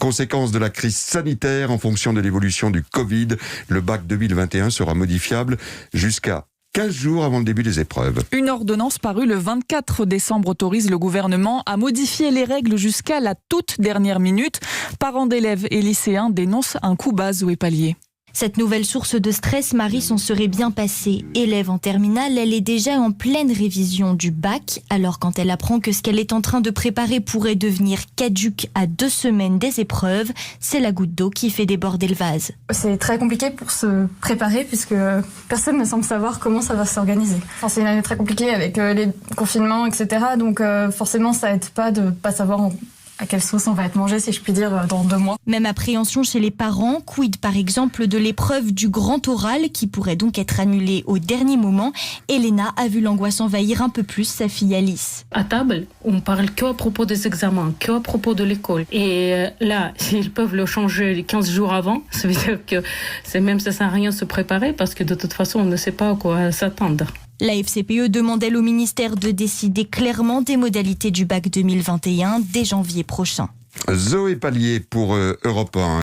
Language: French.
Conséquence de la crise sanitaire, en fonction de l'évolution du Covid, le bac 2021 sera modifiable jusqu'à 15 jours avant le début des épreuves. Une ordonnance parue le 24 décembre autorise le gouvernement à modifier les règles jusqu'à la toute dernière minute. Parents d'élèves et lycéens dénoncent un coup bas Zoé Pallier. Cette nouvelle source de stress, Marie s'en serait bien passée. Élève en terminale, elle est déjà en pleine révision du bac. Alors quand elle apprend que ce qu'elle est en train de préparer pourrait devenir caduque à 2 semaines des épreuves, c'est la goutte d'eau qui fait déborder le vase. C'est très compliqué pour se préparer puisque personne ne semble savoir comment ça va s'organiser. Enfin, c'est une année très compliquée avec les confinements, etc. Donc forcément, ça aide pas de pas savoir à quelle sauce on va être mangé, si je puis dire, dans 2 mois. Même appréhension chez les parents. Quid par exemple de l'épreuve du grand oral qui pourrait donc être annulée au dernier moment. Elena a vu l'angoisse envahir un peu plus sa fille Alice. À table, on parle que à propos des examens, que à propos de l'école. Et là, s'ils peuvent le changer 15 jours avant, ça veut dire que ça sert à rien de se préparer parce que de toute façon, on ne sait pas à quoi s'attendre. La FCPE demande elle au ministère de décider clairement des modalités du bac 2021 dès janvier prochain. Zoé Pallier pour Europe 1.